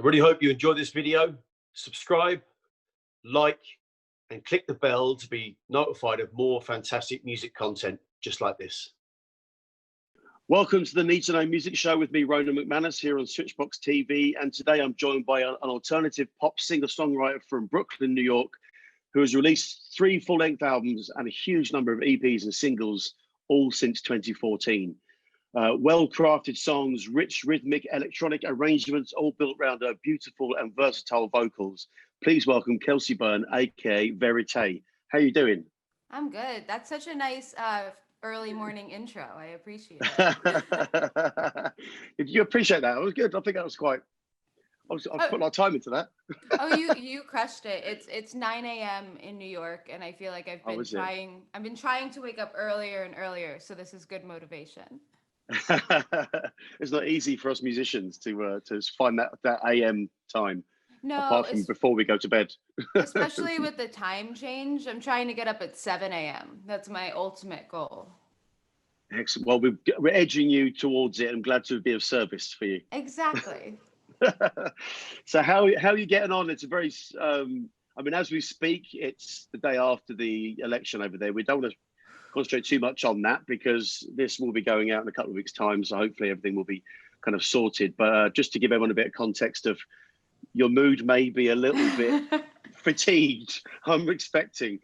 really hope you enjoyed this video. Subscribe, like, and click the bell to be notified of more fantastic music content just like this. Welcome to the Need to Know Music Show with me, Ronan McManus, here on Switchbox TV. And today I'm joined by an alternative pop singer-songwriter from Brooklyn, New York, who has released 3 full-length albums and a huge number of EPs and singles, all since 2014. Well-crafted songs, rich rhythmic electronic arrangements, all built around her beautiful and versatile vocals. Please welcome Kelsey Byrne, aka Verité. How you doing? I'm good. That's such a nice early morning intro. I appreciate it. Did you appreciate that? It was good. I think that was quite. I put a lot of time into that. Oh, you crushed it. It's 9 a.m. in New York, and I feel like I've been trying to wake up earlier and earlier. So this is good motivation. It's not easy for us musicians to find that AM time. No, apart from before we go to bed. Especially with the time change, I'm trying to get up at 7 a.m. That's my ultimate goal. Excellent. Well, we're edging you towards it. I'm glad to be of service for you. Exactly. So how are you getting on? It's a very, I mean, as we speak, it's the day after the election over there. We don't want to concentrate too much on that because this will be going out in a couple of weeks' time. So hopefully everything will be kind of sorted. But just to give everyone a bit of context of your mood may be a little bit fatigued, I'm expecting.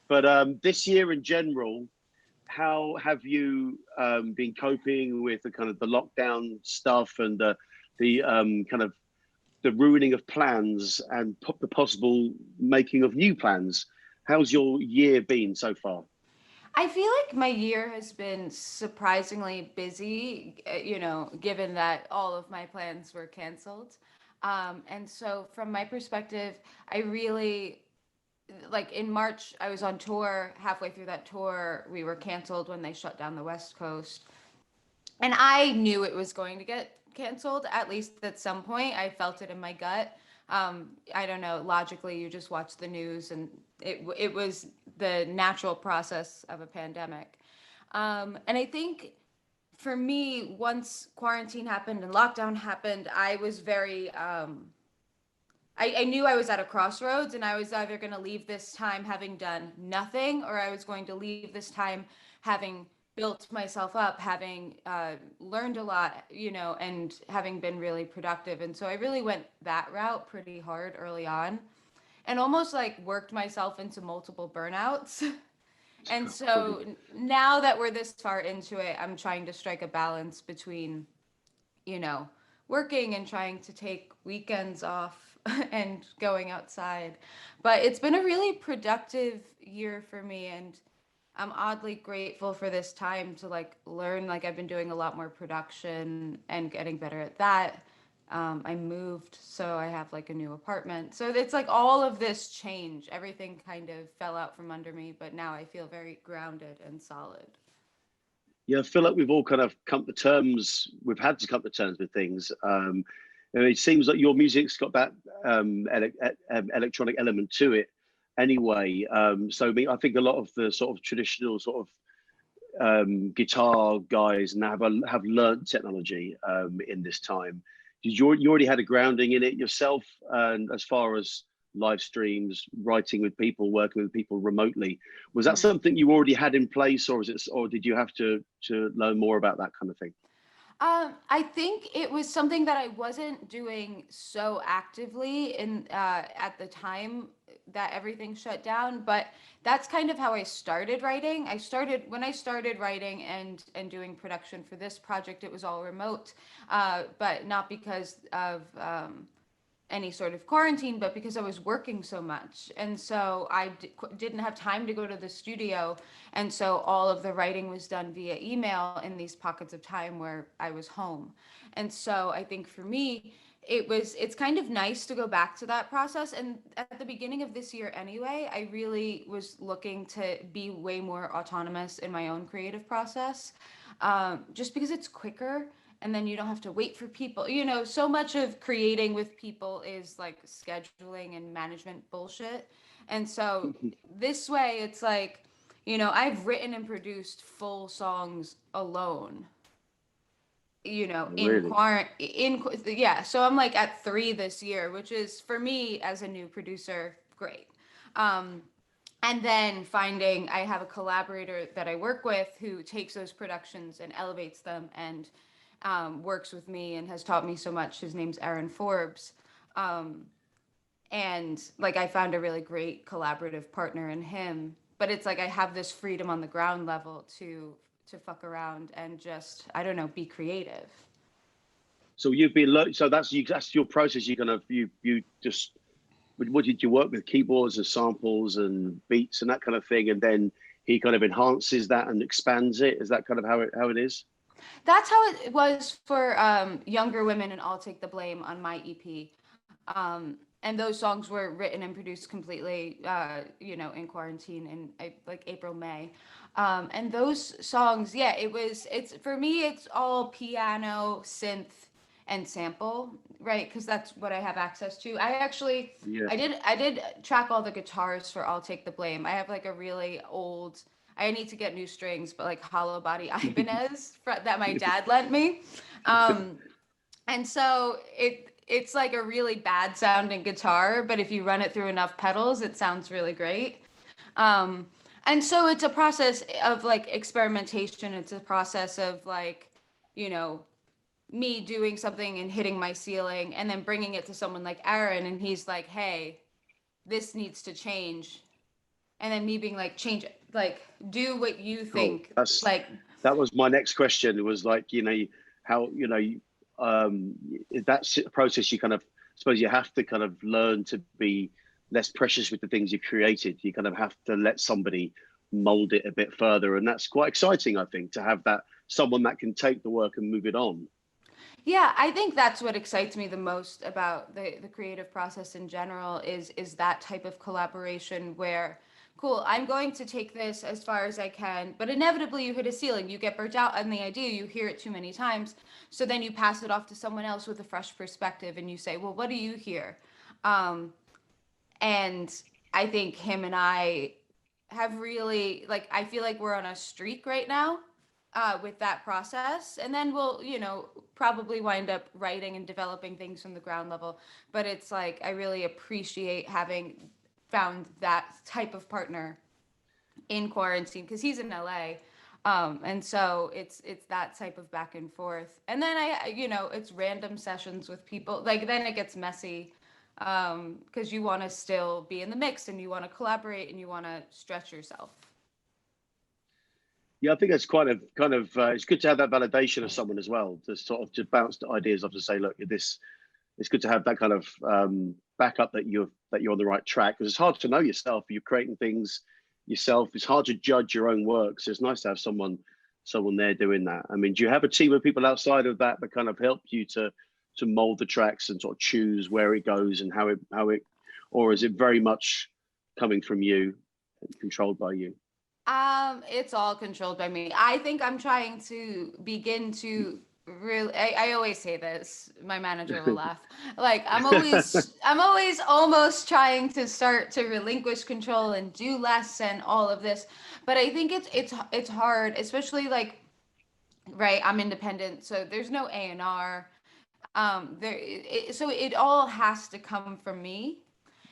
But this year in general, how have you been coping with the kind of the lockdown stuff and the kind of the ruining of plans and the possible making of new plans? How's your year been so far? I feel like my year has been surprisingly busy, given that all of my plans were canceled. And so from my perspective, I really, like in March, I was on tour. Halfway through that tour, we were canceled when they shut down the West Coast. And I knew it was going to get canceled, at least at some point. I felt it in my gut. I don't know, logically, you just watch the news and it was the natural process of a pandemic. And I think for me, once quarantine happened and lockdown happened, I was very, I knew I was at a crossroads and I was either going to leave this time having done nothing or I was going to leave this time having built myself up, having learned a lot, and having been really productive. And so I really went that route pretty hard early on and almost like worked myself into multiple burnouts. And so now that we're this far into it, I'm trying to strike a balance between, working and trying to take weekends off and going outside. But it's been a really productive year for me. And I'm oddly grateful for this time to learn. I've been doing a lot more production and getting better at that. I moved, so I have a new apartment. So it's all of this change. Everything kind of fell out from under me, but now I feel very grounded and solid. Yeah, I feel like we've all kind of we've had to come to terms with things. And it seems like your music's got that electronic element to it anyway. So I think a lot of the sort of traditional sort of guitar guys now have learned technology in this time. You already had a grounding in it yourself, and as far as live streams, writing with people, working with people remotely, was that something you already had in place, or did you have to learn more about that kind of thing? I think it was something that I wasn't doing so actively at the time that everything shut down, but that's kind of how I started writing. When I started writing and doing production for this project, it was all remote, but not because of any sort of quarantine, but because I was working so much. And so I didn't have time to go to the studio. And so all of the writing was done via email in these pockets of time where I was home. And so I think for me, it's kind of nice to go back to that process. And at the beginning of this year anyway, I really was looking to be way more autonomous in my own creative process, just because it's quicker. And then you don't have to wait for people. So much of creating with people is scheduling and management bullshit. And so this way it's I've written and produced full songs alone. you know, in Really? quarantine, yeah. So I'm like at 3 this year, which is for me as a new producer, great. Um, and then finding I have a collaborator that I work with who takes those productions and elevates them and works with me and has taught me so much. His name's Aaron Forbes. Um, and like I found a really great collaborative partner in him. But it's like I have this freedom on the ground level to fuck around and just, I don't know, be creative. So you've been so that's you, that's your process. You kind of you just what did you work with keyboards and samples and beats and that kind of thing, and then he kind of enhances that and expands it. Is that kind of how it is? That's how it was for Younger Women and I'll Take the Blame on my EP. And those songs were written and produced completely, you know, in quarantine in like April, May. And those songs, yeah, it's for me, it's all piano, synth, and sample, right? Because that's what I have access to. Yeah. I did track all the guitars for I'll Take the Blame. I have like a really old, I need to get new strings, but like hollow body Ibanez that my dad lent me. Um, and so it's like a really bad sounding guitar, but if you run it through enough pedals, it sounds really great. Um, and so it's a process of like experimentation. It's a process of like, you know, me doing something and hitting my ceiling and then bringing it to someone like Aaron and he's like, "Hey, this needs to change." And then me being like, "Change it. Like do what you Cool. think like That was my next question. It was like, how, um, that's a process you kind of, suppose you have to kind of learn to be less precious with the things you created. You kind of have to let somebody mold it a bit further. And that's quite exciting, I think, to have that someone that can take the work and move it on. Yeah, I think that's what excites me the most about the creative process in general is that type of collaboration where, cool, I'm going to take this as far as I can, but inevitably you hit a ceiling, you get burnt out on the idea, you hear it too many times, so then you pass it off to someone else with a fresh perspective and you say, well, what do you hear? Um, and I think him and I have really like I feel like we're on a streak right now with that process, and then we'll probably wind up writing and developing things from the ground level. But it's like I really appreciate having found that type of partner in quarantine because he's in LA. And so it's that type of back and forth, and then it's random sessions with people. Like then it gets messy because you want to still be in the mix and you want to collaborate and you want to stretch yourself. Yeah, I think that's it's good to have that validation of someone as well, to sort of just bounce the ideas off to say, look, this it's good to have that kind of backup that you're on the right track, because it's hard to know yourself. You're creating things yourself. It's hard to judge your own work. So it's nice to have someone there doing that. I mean, do you have a team of people outside of that that kind of help you to mold the tracks and sort of choose where it goes and how it, or is it very much coming from you, controlled by you? It's all controlled by me. I think I'm trying to begin to really I always say this, my manager will laugh. Like I'm always almost trying to start to relinquish control and do less and all of this. But I think it's hard, especially like right, I'm independent, so there's no A&R. So it all has to come from me.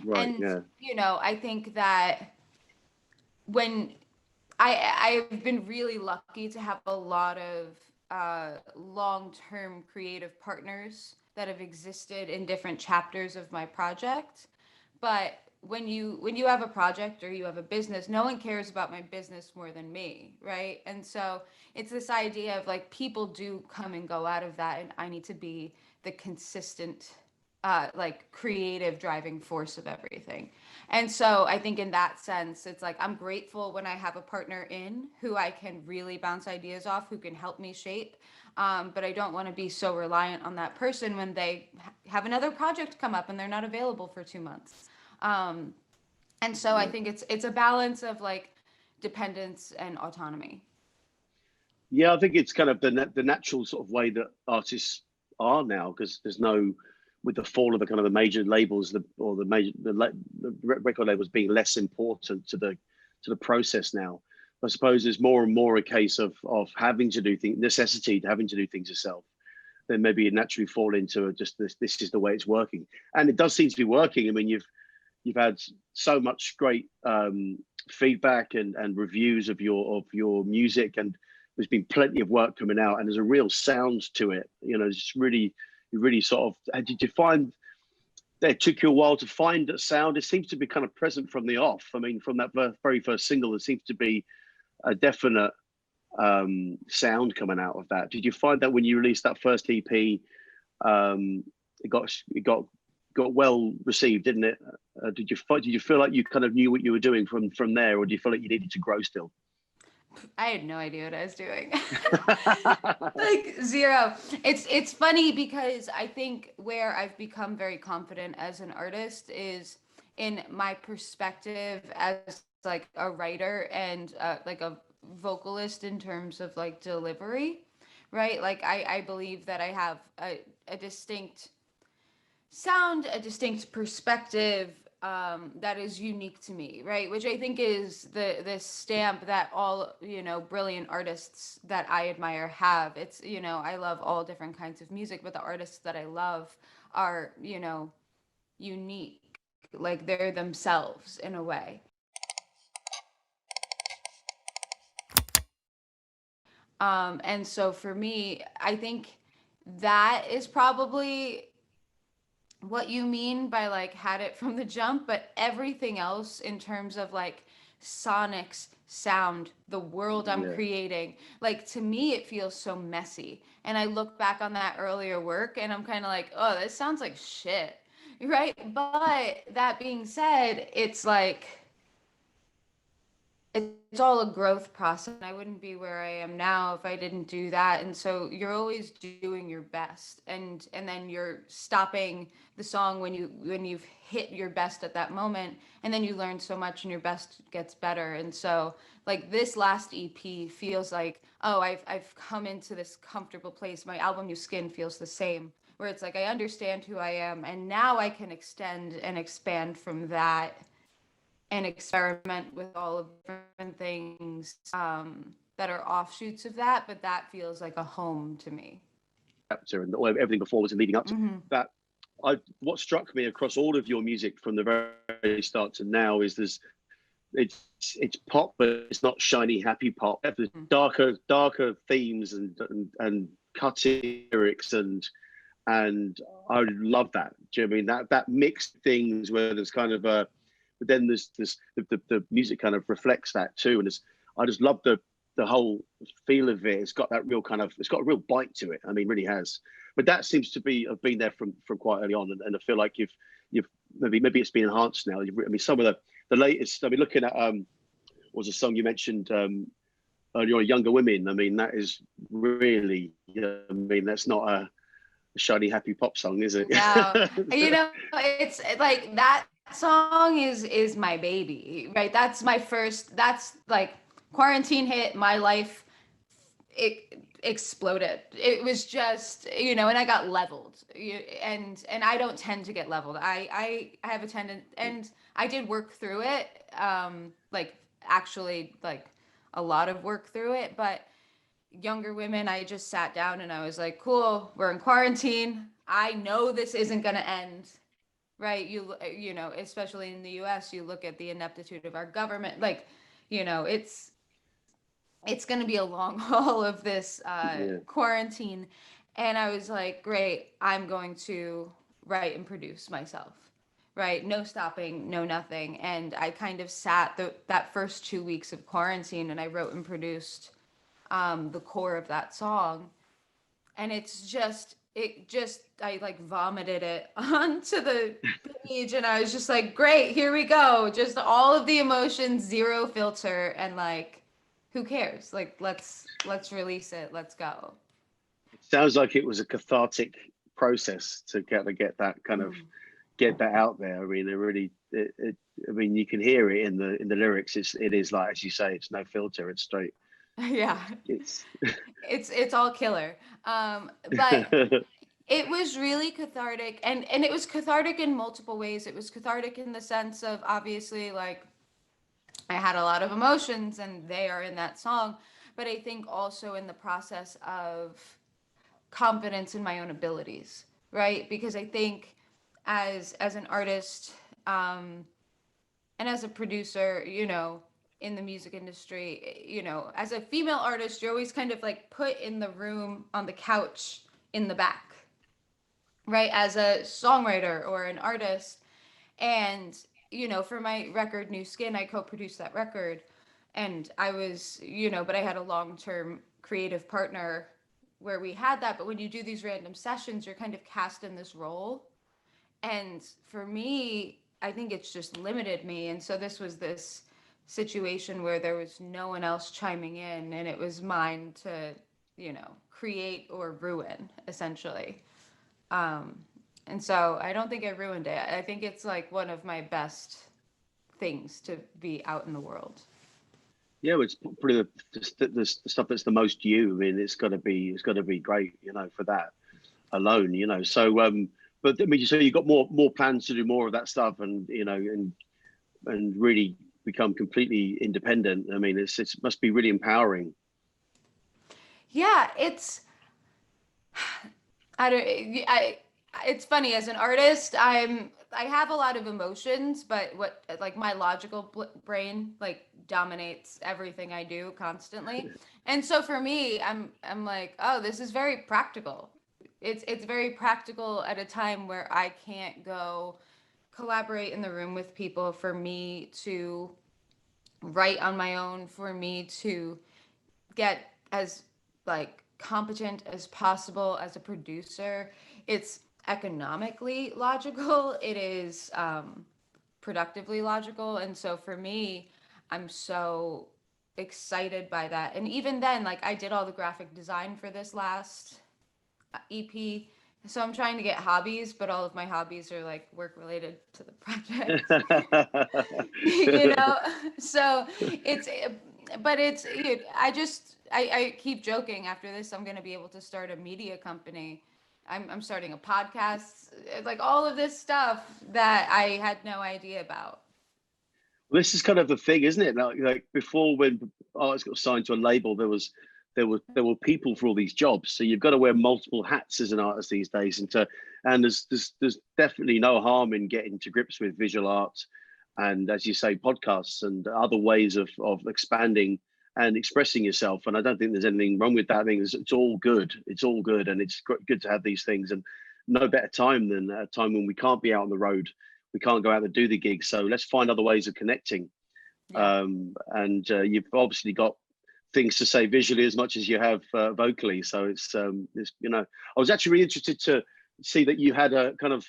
Right. And Yeah. I think that when I've been really lucky to have a lot of long-term creative partners that have existed in different chapters of my project. But when you have a project or you have a business, no one cares about my business more than me, right? And so it's this idea of like people do come and go out of that, and I need to be the consistent like creative driving force of everything. And so I think in that sense, it's like I'm grateful when I have a partner in who I can really bounce ideas off, who can help me shape. But I don't want to be so reliant on that person when they have another project come up and they're not available for 2 months. Um, and so I Yeah. think it's a balance of like dependence and autonomy. Yeah, I think it's kind of the natural sort of way that artists are now, because there's no, with the fall of the kind of the major labels, or the record labels being less important to the process now. I suppose there's more and more a case of having to do things, necessity, having to do things yourself. then maybe you naturally fall into just this is the way it's working, and it does seem to be working. I mean, you've had so much great feedback and reviews of your music, and there's been plenty of work coming out, and there's a real sound to it. It's really, you really sort of. Did you find that it took you a while to find that sound? It seems to be kind of present from the off. I mean, from that very first single, there seems to be a definite sound coming out of that. Did you find that when you released that first EP, it got well received, didn't it? Did you feel like you kind of knew what you were doing from there, or do you feel like you needed to grow still? I had no idea what I was doing. Like zero. It's funny because I think where I've become very confident as an artist is in my perspective as like a writer and like a vocalist in terms of like delivery, right? Like I believe that I have a distinct sound, a distinct perspective that is unique to me, right? Which I think is the stamp that all brilliant artists that I admire have. It's I love all different kinds of music, but the artists that I love are unique, like they're themselves in a way. And so for me, I think that is probably what you mean by like had it from the jump, but everything else in terms of like sonics, sound, the world I'm Yeah. creating, like to me it feels so messy. And I look back on that earlier work and I'm kind of like, oh, this sounds like shit. Right? But that being said, it's like it's all a growth process. I wouldn't be where I am now if I didn't do that. And so you're always doing your best, and then you're stopping the song when you've hit your best at that moment, and then you learn so much and your best gets better. And so like this last EP feels like, oh, I've come into this comfortable place. My album New Skin feels the same, where it's like I understand who I am, and now I can extend and expand from that and experiment with all of different things that are offshoots of that, but that feels like a home to me. Chapter and everything before was leading up to Mm-hmm. that. What struck me across all of your music from the very start to now is it's pop, but it's not shiny happy pop. There's darker themes and cutting lyrics and I love that. Do you know what I mean that mixed things where there's kind of a, but then there's the music kind of reflects that too, and I just love the whole feel of it. It's got that real kind of, it's got a real bite to it. I mean, really has. But that seems to be have been there from quite early on, and I feel like you've maybe it's been enhanced now. I mean, some of the latest. I mean, looking at was a song you mentioned earlier on, Younger Women. I mean, that is really. I mean, that's not a shiny happy pop song, is it? No, it's like that song is my baby, right? That's my first. That's like quarantine hit my life. It exploded. It was just, and I got leveled. And I don't tend to get leveled. I have a tendency, and I did work through it. Like actually, like a lot of work through it, but Younger Women, I just sat down and I was like, cool, we're in quarantine. I know this isn't going to end, right? Especially in the US, you look at the ineptitude of our government, like, it's going to be a long haul of this Yeah. quarantine. And I was like, great, I'm going to write and produce myself, right? No stopping, no nothing. And I kind of sat that first 2 weeks of quarantine and I wrote and produced the core of that song. And I like vomited it onto the page and I was just like, great, here we go. Just all of the emotions, zero filter, and like, who cares? Like, let's release it. Let's go. It sounds like it was a cathartic process to get that kind of get that out there. I mean, I mean, you can hear it in the lyrics. It is like, as you say, it's no filter. It's straight. Yeah. It's It's all killer. But it was really cathartic, and it was cathartic in multiple ways. It was cathartic in the sense of obviously like I had a lot of emotions and they are in that song, but I think also in the process of confidence in my own abilities, right? Because I think as an artist, and as a producer, in the music industry, as a female artist, you're always kind of like put in the room on the couch in the back, right? As a songwriter or an artist. And, for my record, New Skin, I co produced that record. And I was, but I had a long term creative partner where we had that. But when you do these random sessions, you're kind of cast in this role. And for me, I think it's just limited me. And so this situation where there was no one else chiming in and it was mine to, create or ruin, essentially. Um, and so I don't think I ruined it. I think it's like one of my best things to be out in the world. Yeah, well, it's probably the stuff that's the most you. I mean, it's got to be great, for that alone, So, but I mean, so you've got more plans to do more of that stuff, and and really become completely independent. I mean, it must be really empowering. Yeah, I don't I it's funny as an artist, I have a lot of emotions, but what like my logical brain like dominates everything I do constantly. And so for me, I'm like, "Oh, this is very practical." It's very practical at a time where I can't go collaborate in the room with people, for me to write on my own, for me to get as like competent as possible as a producer. It's economically logical. It is productively logical. And so for me, I'm so excited by that. And even then, like I did all the graphic design for this last EP. So I'm trying to get hobbies, but all of my hobbies are like work related to the project. you know so it's but it's I keep joking, after this I'm going to be able to start a media company. I'm starting a podcast, like all of this stuff that I had no idea about. This is kind of the thing, isn't it? Like before, when artists got signed to a label, there were people for all these jobs. So you've got to wear multiple hats as an artist these days, and there's definitely no harm in getting to grips with visual arts, and as you say, podcasts and other ways of expanding and expressing yourself. And I don't think there's anything wrong with that. I think it's all good. It's all good, and it's good to have these things. And no better time than a time when we can't be out on the road, we can't go out and do the gigs. So let's find other ways of connecting. Yeah. And you've obviously got things to say visually as much as you have vocally. So I was actually really interested to see that you had a kind of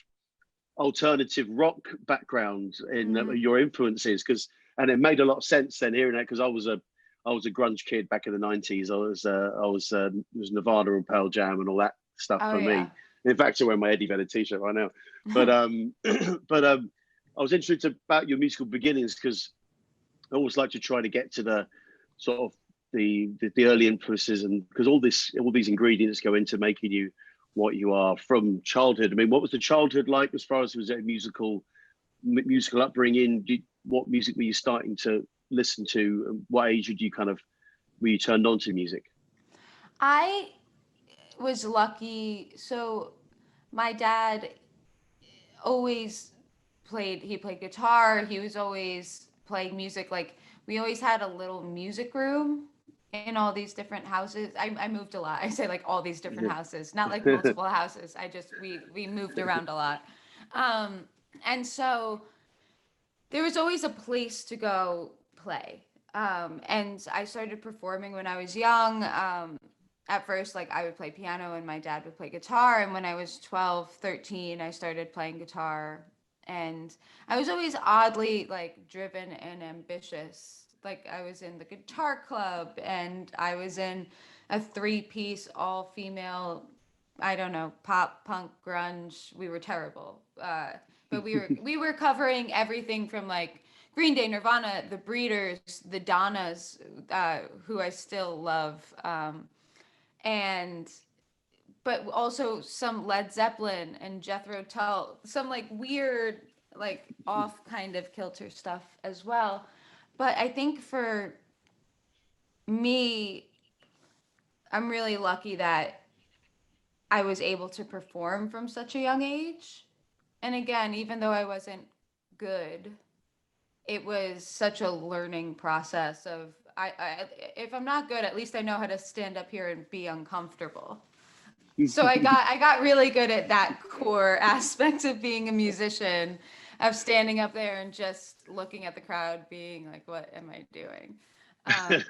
alternative rock background in Hmm. your influences, and it made a lot of sense then hearing that, because I was a grunge kid back in the 90s. It was Nirvana and Pearl Jam and all that stuff Oh for yeah. me. In fact, I wear my Eddie Vedder t-shirt right now. But but I was interested about your musical beginnings, because I always like to try to get to the sort of the early influences, and because all these ingredients go into making you what you are from childhood. I mean, what was the childhood like as far as was it a musical upbringing? What music were you starting to listen to? And what age did you kind of were you turned on to music? I was lucky. So my dad always he played guitar. He was always playing music. Like we always had a little music room in all these different houses. I moved a lot. I say like all these different houses, not like multiple houses. We moved around a lot. Um, and so there was always a place to go play. And I started performing when I was young. At first, like I would play piano and my dad would play guitar. And when I was 12, 13, I started playing guitar. And I was always oddly like driven and ambitious. Like I was in the guitar club and I was in a three-piece all-female, I don't know, pop, punk, grunge. We were terrible. But we were covering everything from like Green Day, Nirvana, The Breeders, the Donnas, who I still love, and but also some Led Zeppelin and Jethro Tull, some like weird, like off kind of kilter stuff as well. But I think for me, I'm really lucky that I was able to perform from such a young age. And again, even though I wasn't good, it was such a learning process of if I'm not good, at least I know how to stand up here and be uncomfortable. So I got really good at that core aspect of being a musician, of standing up there and just looking at the crowd, being like, "What am I doing?" Um,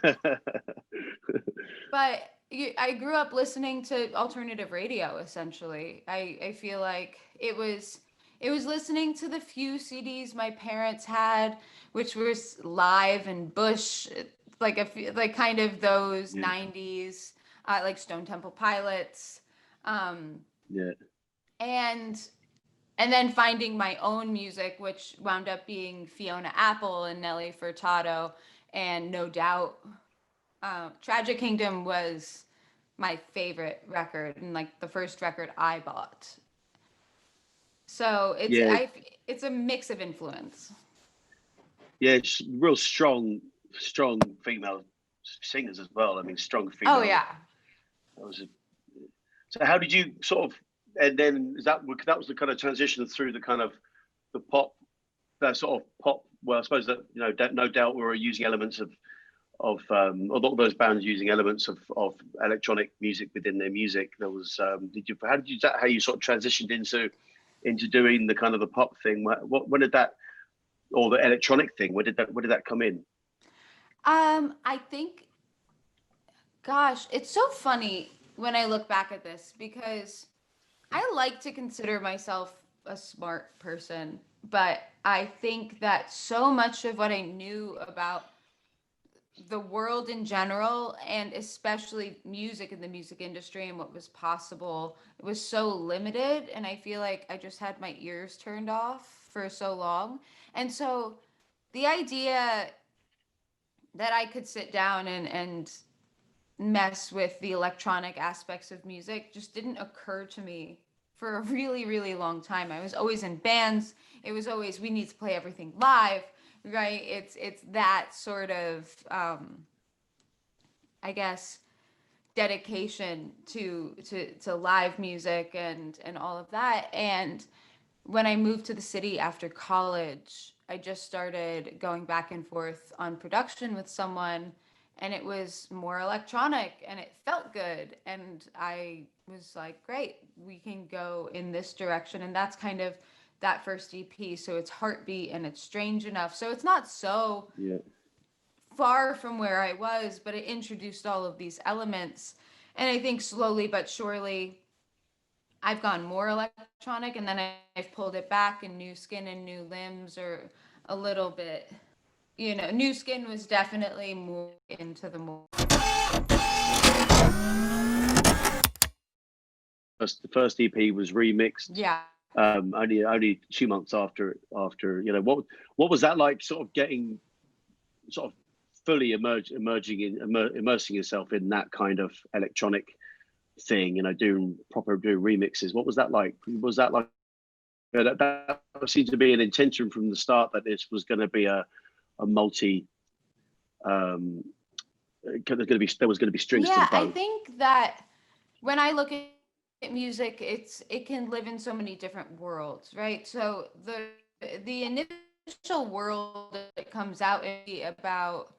but I grew up listening to alternative radio. Essentially, I feel like it was listening to the few CDs my parents had, which was Live and Bush, like like kind of those Yeah, '90s, like Stone Temple Pilots, um, yeah, and and then finding my own music, which wound up being Fiona Apple and Nelly Furtado, and No Doubt. Tragic Kingdom was my favorite record and like the first record I bought. So yeah, it's a mix of influence. yeah. It's real strong female singers as well. I mean, strong Oh female. yeah. That was a, so. How did you sort of? And then that was the kind of transition through the kind of the pop, that sort of pop. Well, I suppose that no doubt we were using elements of a lot of those bands using elements of electronic music within their music. There was how you sort of transitioned into doing the kind of the pop thing? When did that, or the electronic thing? Where did that come in? I think, gosh, it's so funny when I look back at this because I like to consider myself a smart person, but I think that so much of what I knew about the world in general and especially music and the music industry and what was possible, it was so limited, and I feel like I just had my ears turned off for so long. And so the idea that I could sit down and mess with the electronic aspects of music just didn't occur to me for a really, really long time. I was always in bands. It was always, we need to play everything live, right? It's that sort of I guess dedication to live music and all of that. And when I moved to the city after college, I just started going back and forth on production with someone, and it was more electronic and it felt good. And I was like, great, we can go in this direction. And that's kind of that first EP. So it's Heartbeat and it's Strange Enough. So it's not so Yeah, far from where I was, but it introduced all of these elements. And I think slowly but surely I've gone more electronic, and then I've pulled it back, and New Skin and New Limbs are a little bit, New Skin was definitely more into the more. the first EP was remixed. Yeah. Only 2 months after what was that like? Sort of getting sort of fully immersing yourself in that kind of electronic thing, doing remixes. What was that like? Was that like that seemed to be an intention from the start that this was going to be a multi there was going to be strings to the Yeah, I bow. think that when I look at music, it can live in so many different worlds, right? So the initial world that comes out about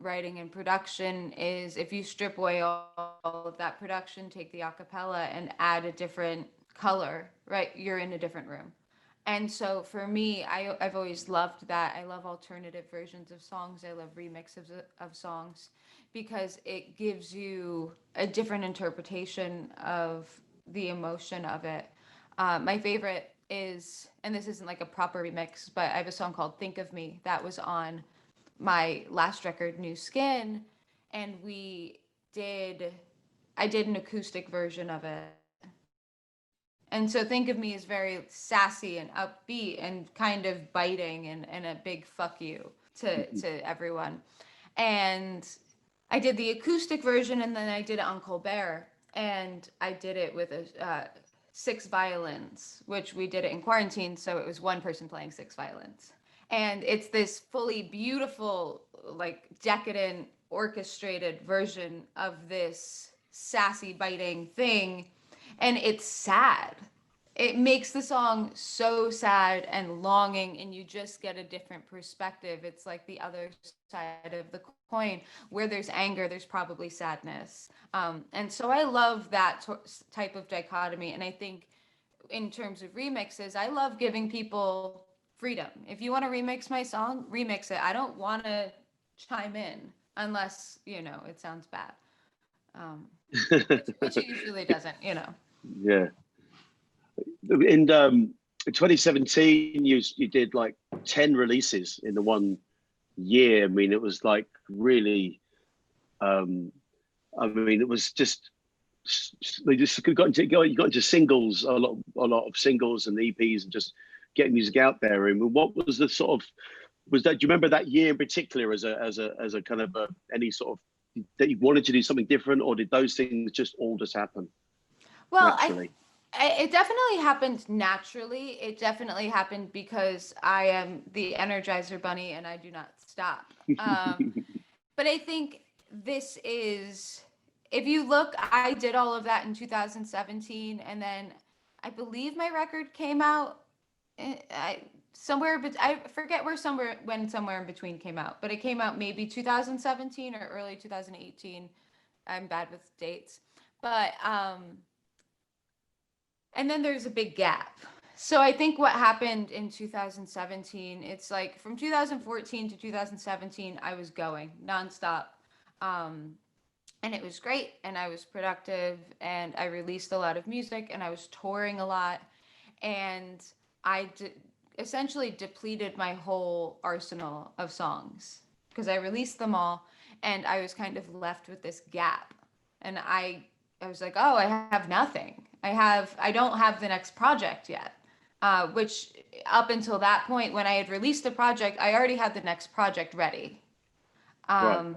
writing and production is if you strip away all of that production, take the acapella and add a different color, right? You're in a different room. And so for me, I've always loved that. I love alternative versions of songs. I love remixes of songs because it gives you a different interpretation of the emotion of it. My favorite is, and this isn't like a proper remix, but I have a song called Think of Me that was on my last record, New Skin, and I did an acoustic version of it. And so Think of Me is very sassy and upbeat and kind of biting and a big fuck you to everyone. And I did the acoustic version and then I did it on Colbert. And I did it with six violins, which we did it in quarantine. So it was one person playing six violins. And it's this fully beautiful, like decadent, orchestrated version of this sassy, biting thing. and it's sad. It makes the song so sad and longing, and you just get a different perspective. It's like the other side of the coin. Where there's anger, there's probably sadness. And so I love that type of dichotomy. And I think in terms of remixes, I love giving people freedom. If you want to remix my song, remix it. I don't want to chime in unless, it sounds bad. Which it usually doesn't. Yeah. In 2017, you did like 10 releases in the one year. I mean, it was like really. I mean, it was just they just you got into singles, a lot of singles and EPs, and just getting music out there. And what was the sort of was that? Do you remember that year in particular as a kind of any sort of that you wanted to do something different, or did those things just all just happen Well, naturally? it definitely happened naturally. It definitely happened because I am the Energizer Bunny and I do not stop. But I think this is, if you look, I did all of that in 2017, and then I believe my record came out. Somewhere, but I forget when somewhere in between came out, but it came out maybe 2017 or early 2018. I'm bad with dates, but and then there's a big gap. So I think what happened in 2017, it's like from 2014 to 2017, I was going nonstop. Um, and it was great, and I was productive, and I released a lot of music, and I was touring a lot. And essentially depleted my whole arsenal of songs because I released them all, and I was kind of left with this gap. And I was like, oh, I have nothing. I don't have the next project yet. Which up until that point, when I had released the project, I already had the next project ready. Right.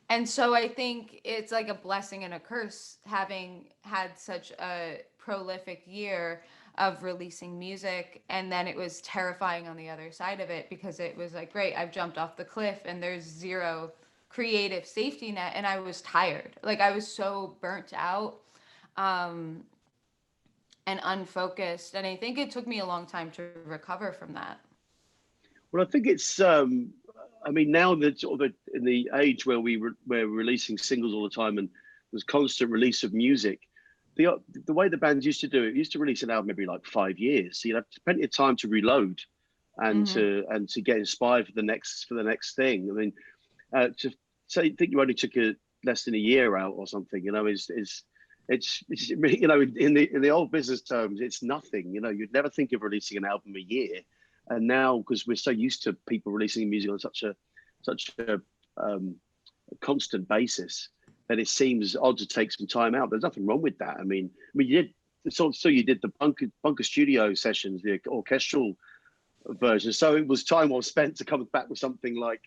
And so I think it's like a blessing and a curse having had such a prolific year of releasing music. And then it was terrifying on the other side of it because it was like, great, I've jumped off the cliff and there's zero creative safety net. And I was tired. Like I was so burnt out and unfocused. And I think it took me a long time to recover from that. Well, I think it's. I mean, now that sort of in the age where we're releasing singles all the time, and there's constant release of music, the way the bands used to do it, used to release an album every like 5 years, so you'd have plenty of time to reload and Mm-hmm. to get inspired for the next thing. I mean, to say think you only took less than a year out or something, it's in the old business terms, it's nothing. You'd never think of releasing an album a year. And now, because we're so used to people releasing music on such a constant basis, that it seems odd to take some time out. There's nothing wrong with that. I mean, you did you did the bunker studio sessions, the orchestral version. So it was time well spent to come back with something like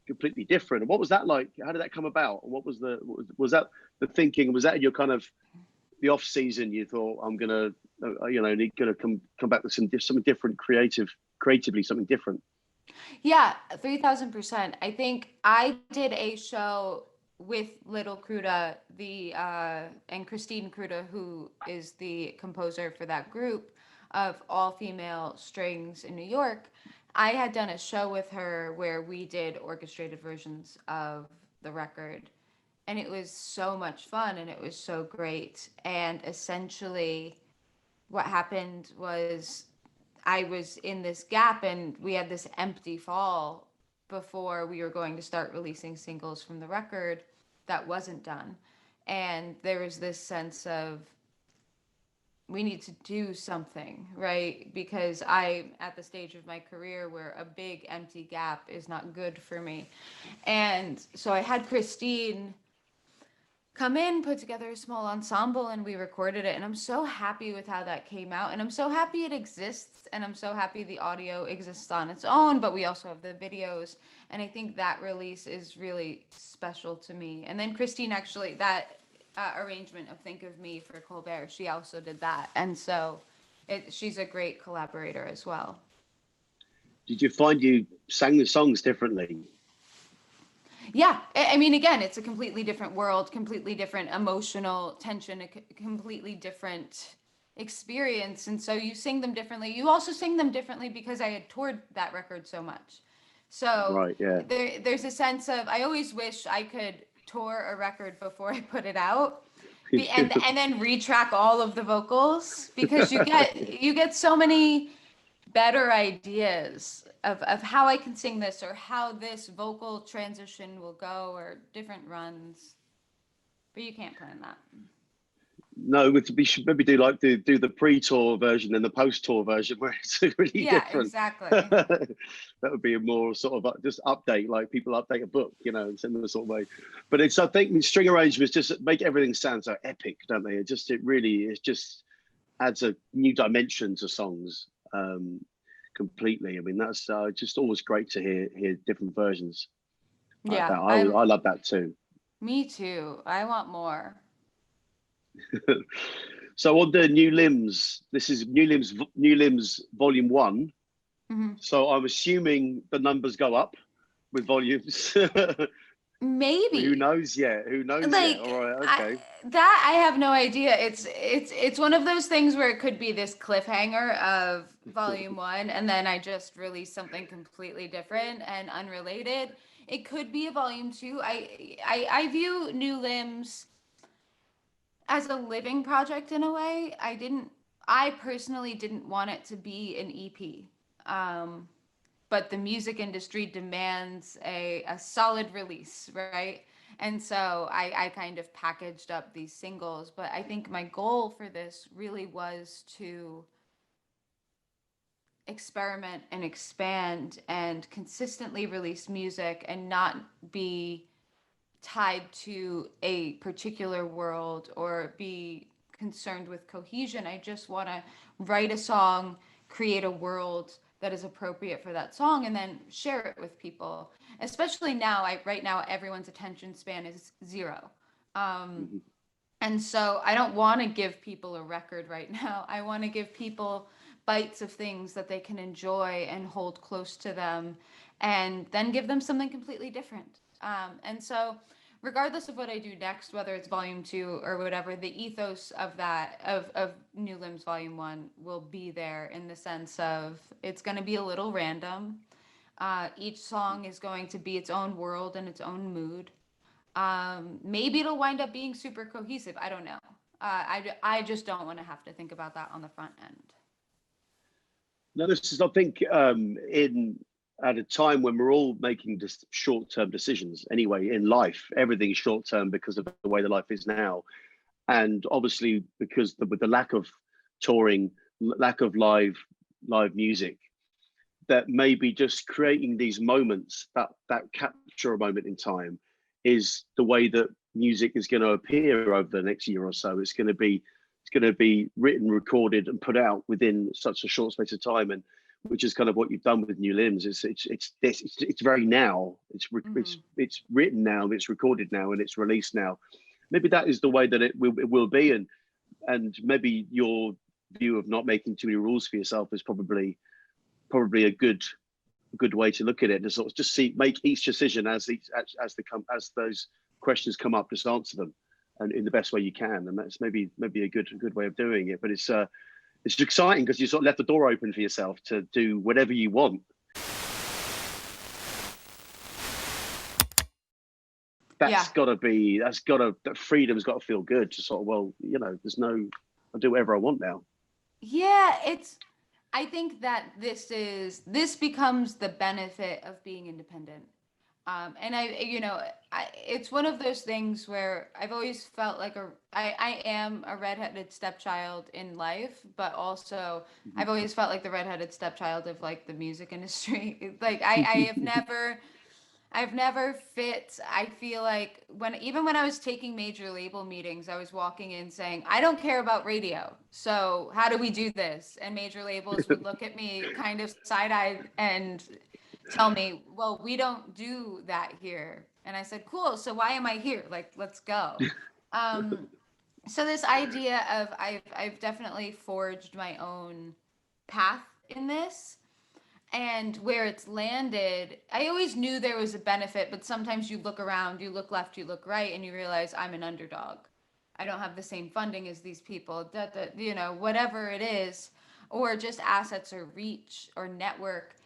completely different. And what was that like? How did that come about? And what was that the thinking? Was that in your kind of the off season? You thought I'm gonna come back with something different, creatively something different. Yeah, 3,000%. I think I did a show with Little Cruda, and Christine Cruda, who is the composer for that group of all female strings in New York. I had done a show with her where we did orchestrated versions of the record, and it was so much fun and it was so great. And essentially, what happened was I was in this gap and we had this empty fall before we were going to start releasing singles from the record that wasn't done. And there was this sense of we need to do something, right? Because I'm at the stage of my career where a big empty gap is not good for me. And so I had Christine come in, put together a small ensemble, and we recorded it. And I'm so happy with how that came out. And I'm so happy it exists. And I'm so happy the audio exists on its own, but we also have the videos. And I think that release is really special to me. And then Christine actually, that arrangement of Think of Me for Colbert, she also did that. And so she's a great collaborator as well. Did you find you sang the songs differently? Yeah, I mean, again, it's a completely different world, completely different emotional tension, a completely different experience. And so you sing them differently. You also sing them differently because I had toured that record so much. So Right, yeah. there's a sense of, I always wish I could tour a record before I put it out. And then retrack all of the vocals because you get so many better ideas of how I can sing this or how this vocal transition will go or different runs. But you can't plan that. No, we should maybe do the pre-tour version and the post-tour version where it's really Yeah, different. exactly. That would be a more sort of just update, like people update a book, in similar sort of way. But it's, I think, string arrangements just make everything sound so epic, don't they? It just adds a new dimension to songs, completely. I mean, that's just always great to hear different versions like Yeah, that. I love that too. me too. I want more. So on the New Limbs, this is New Limbs Volume One. Mhm. So I'm assuming the numbers go up with volumes. Who Maybe. knows yet? Who knows yet? All Like right, I okay. that I have no idea. It's one of those things where it could be this cliffhanger of volume 1 and then I just release something completely different and unrelated. It could be a volume 2. I view New Limbs as a living project in a way. I personally didn't want it to be an EP. But the music industry demands a solid release, right? And so I kind of packaged up these singles. But I think my goal for this really was to experiment and expand and consistently release music and not be tied to a particular world or be concerned with cohesion. I just want to write a song, create a world that is appropriate for that song, and then share it with people. Especially now, right now everyone's attention span is zero. Um, Mhm. and so I don't want to give people a record right now. I want to give people bites of things that they can enjoy and hold close to them, and then give them something completely different. And so, regardless of what I do next, whether it's volume 2 or whatever, the ethos of of New Limbs volume 1 will be there in the sense of it's going to be a little random. Each song is going to be its own world and its own mood. Maybe it'll wind up being super cohesive. I don't know. I just don't want to have to think about that on the front end. No, this is, I think, in at a time when we're all making just short-term decisions anyway in life. Everything's short-term because of the way the life is now, and obviously because with the lack of touring, lack of live music, that maybe just creating these moments that capture a moment in time is the way that music is going to appear over the next year or so. It's going to be written, recorded, and put out within such a short space of time, and which is kind of what you've done with New Limbs. It's very now. Mm-hmm. It's written now, it's recorded now, and it's released now. Maybe that is the way that it will be, and maybe your view of not making too many rules for yourself is probably a good way to look at it. To sort of just make each decision as those questions come up, just answer them, and in the best way you can. And that's maybe a good way of doing it. But it's exciting because you sort of left the door open for yourself to do whatever you want. Yeah. That freedom's got to feel good to sort of, well, I'll do whatever I want now. Yeah, I think that this becomes the benefit of being independent. And it's one of those things where I've always felt like I am a redheaded stepchild in life, but also I've always felt like the redheaded stepchild of like the music industry. Like I've never fit. I feel like even when I was taking major label meetings, I was walking in saying, I don't care about radio. So how do we do this? And major labels would look at me kind of side-eyed and tell me, well, we don't do that here. And I said, cool. So why am I here? Like, let's go. Um, so this idea of I've definitely forged my own path in this. And where it's landed, I always knew there was a benefit, but sometimes you look around, you look left, you look right, and you realize I'm an underdog. I don't have the same funding as these people, whatever it is, or just assets or reach or network.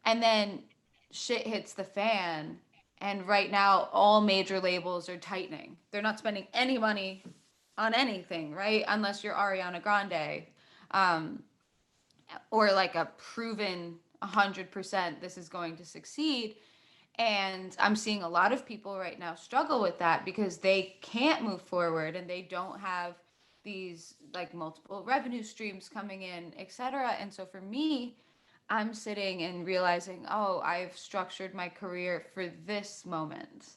And then shit hits the fan. And right now, all major labels are tightening. They're not spending any money on anything, right? Unless you're Ariana Grande. Um, or like a proven 100% this is going to succeed. And I'm seeing a lot of people right now struggle with that because they can't move forward and they don't have these like multiple revenue streams coming in, etc. And so for me, I'm sitting and realizing, oh, I've structured my career for this moment.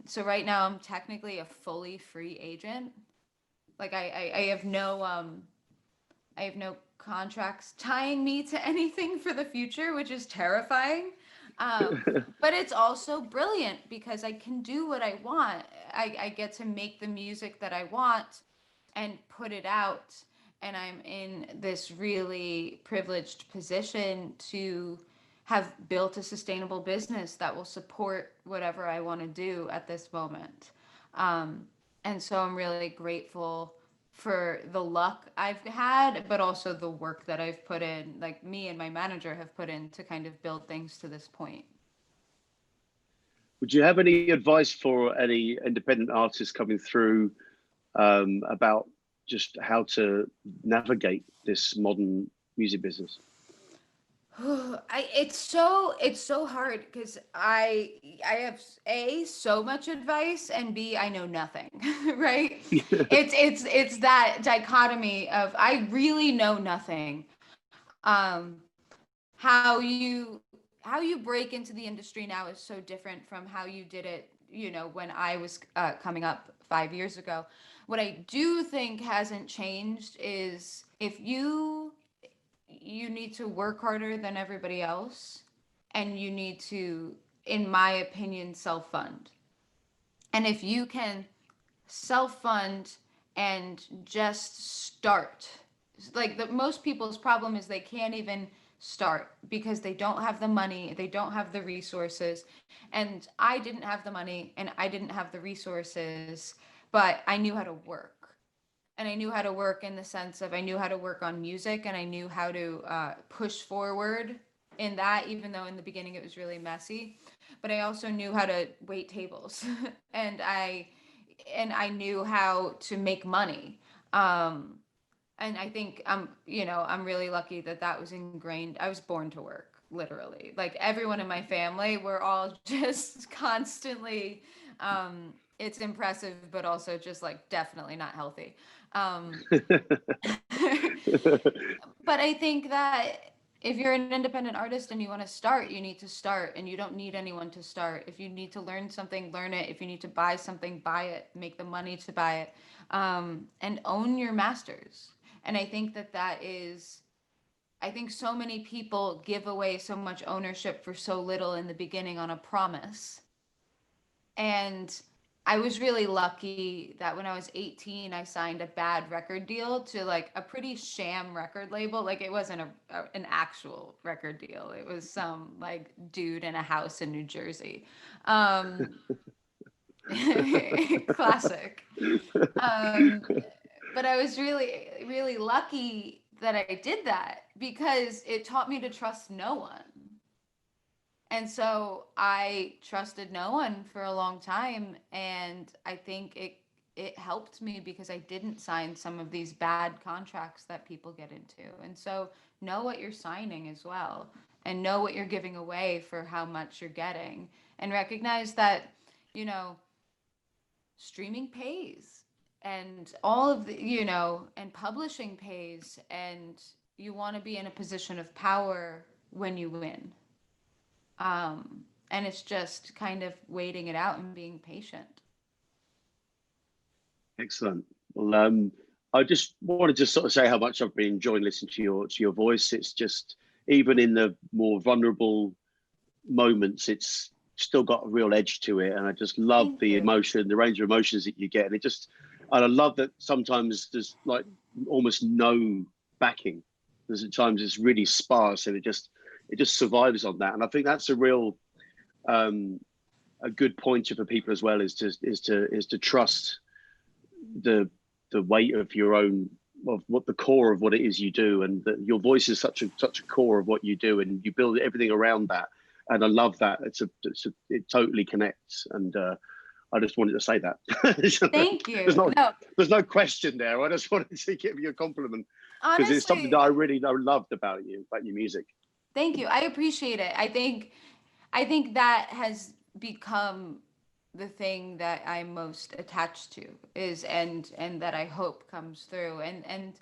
So right now I'm technically a fully free agent. Like I have no contracts tying me to anything for the future, which is terrifying. But it's also brilliant because I can do what I want. I get to make the music that I want and put it out. And I'm in this really privileged position to have built a sustainable business that will support whatever I want to do at this moment. Um, and so I'm really grateful for the luck I've had, but also the work that I've put in, like me and my manager have put in to kind of build things to this point. Would you have any advice for any independent artists coming through about just how to navigate this modern music business? It's so hard because I have A, so much advice, and B, I know nothing. Right? It's that dichotomy of I really know nothing. Um, how you break into the industry now is so different from how you did it, when I was coming up 5 years ago. What I do think hasn't changed is if you need to work harder than everybody else, and you need to, in my opinion, self fund. And if you can self fund and just start, like the most people's problem is they can't even start because they don't have the money, they don't have the resources. And I didn't have the money and I didn't have the resources, but I knew how to work. And I knew how to work in the sense of I knew how to work on music, and I knew how to push forward in that, even though in the beginning it was really messy. But I also knew how to wait tables, and I knew how to make money. Um, and I think I'm really lucky that that was ingrained. I was born to work, literally. Like everyone in my family, we're all just constantly. It's impressive, but also just like definitely not healthy. Um, but I think that if you're an independent artist and you want to start, you need to start, and you don't need anyone to start. If you need to learn something, learn it. If you need to buy something, buy it. Make the money to buy it, and own your masters. And I think that is. I think so many people give away so much ownership for so little in the beginning on a promise. And I was really lucky that when I was 18, I signed a bad record deal to like a pretty sham record label. Like it wasn't an actual record deal. It was some like dude in a house in New Jersey. Um, Classic. Um, but I was really, really lucky that I did that because it taught me to trust no one. And so I trusted no one for a long time, and I think it helped me because I didn't sign some of these bad contracts that people get into. And so know what you're signing as well, and know what you're giving away for how much you're getting, and recognize that, you know, streaming pays, and all of the, and publishing pays, and you want to be in a position of power when you win. And it's just kind of waiting it out and being patient. Excellent. Well, I just wanted to sort of say how much I've been enjoying listening to your voice. It's just even in the more vulnerable moments, it's still got a real edge to it, and I just love Thank the you. emotion, the range of emotions that you get, and I love that sometimes there's like almost no backing. There's at times it's really sparse, and it just survives on that. And I think that's a real a good pointer for people as well, is to trust the weight of your own, of what the core of what it is you do, and that your voice is such a core of what you do, and you build everything around that. And I love that. It totally connects. And I just wanted to say that. Thank you. There's no question there. I just wanted to give you a compliment, because it's something that I really loved about your music. Thank you. I appreciate it. I think that has become the thing that I'm most attached to, is and that I hope comes through, and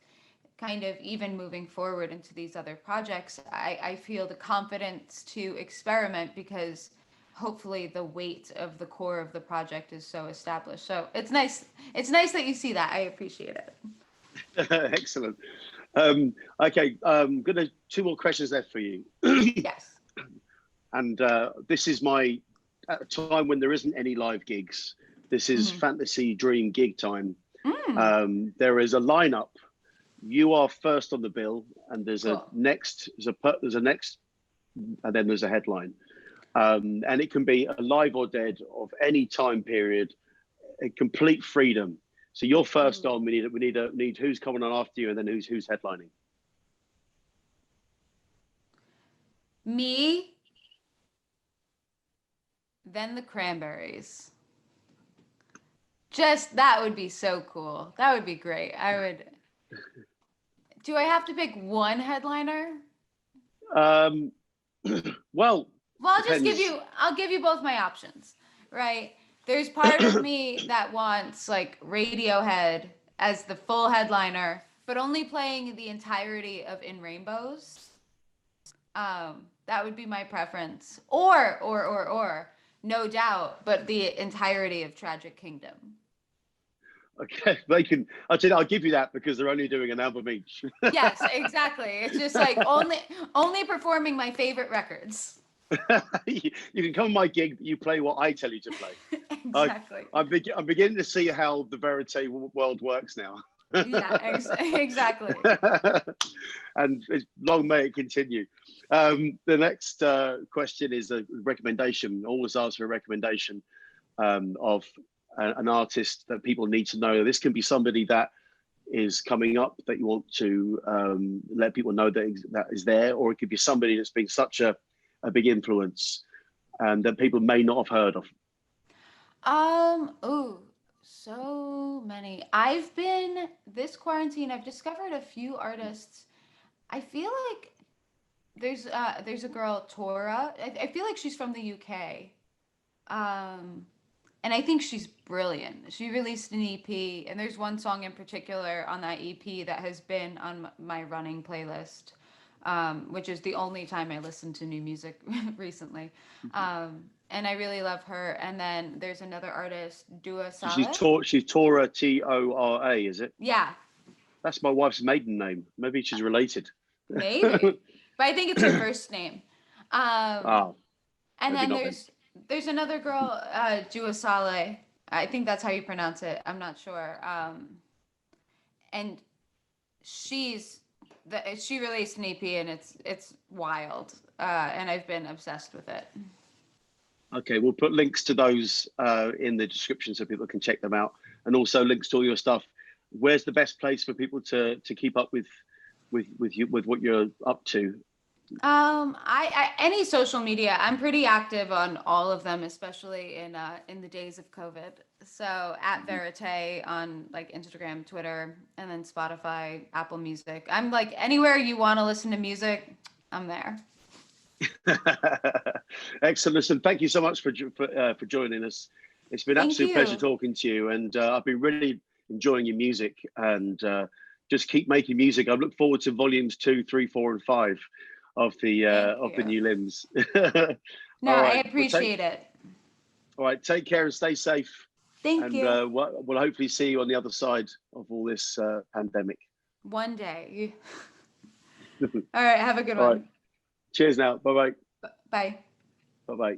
kind of even moving forward into these other projects, I feel the confidence to experiment, because hopefully the weight of the core of the project is so established. So it's nice that you see that. I appreciate it. Excellent. Okay, gonna 2 more questions left for you. Yes. And this is at a time when there isn't any live gigs. This is fantasy dream gig time. There is a lineup. You are first on the bill, and there's a next, and then there's a headline. And it can be alive or dead, of any time period, a complete freedom. So you're first on. We need who's coming on after you, and then who's headlining. Me, then the Cranberries. Just, that would be so cool. That would be great. Do I have to pick one headliner? Well, I'll give you both my options, right? There's part of me that wants like Radiohead as the full headliner, but only playing the entirety of In Rainbows. That would be my preference. Or no doubt, but the entirety of Tragic Kingdom. Okay, I'll give you that, because they're only doing an album each. Yes, exactly. It's just like only performing my favorite records. You can come to my gig, but you play what I tell you to play. Exactly. I'm beginning to see how the Verité world works now. Yeah, exactly. And long may it continue. The next question is a recommendation. Always ask for a recommendation of an artist that people need to know. This can be somebody that is coming up that you want to let people know that is there, or it could be somebody that's been such a big influence and that people may not have heard of. So many. This quarantine, I've discovered a few artists. I feel like there's a girl, Tora. I feel like she's from the UK. And I think she's brilliant. She released an EP, and there's one song in particular on that EP that has been on my running playlist, which is the only time I listen to new music recently. And I really love her. And then there's another artist, Dua Saleh. She's Tora, Tora, is it? Yeah. That's my wife's maiden name. Maybe she's related. Maybe. But I think it's her first name. And then there's another girl, Dua Saleh. I think that's how you pronounce it. I'm not sure. And she released an EP, and it's wild. And I've been obsessed with it. Okay, we'll put links to those in the description so people can check them out, and also links to all your stuff. Where's the best place for people to keep up with what you're up to? Any social media. I'm pretty active on all of them, especially in the days of COVID. So at Verité on like Instagram, Twitter, and then Spotify, Apple Music. I'm like, anywhere you want to listen to music, I'm there. Excellent. Listen, thank you so much for joining us. It's been an absolute pleasure talking to you, and I've been really enjoying your music, and just keep making music. I look forward to volumes 2, 3, 4, and 5 of the New Limbs. No, right. I appreciate it. All right, take care and stay safe. Thank you. And we'll hopefully see you on the other side of all this pandemic. One day. All right, have a good one. Right. Cheers now. Bye-bye. Bye. Bye-bye.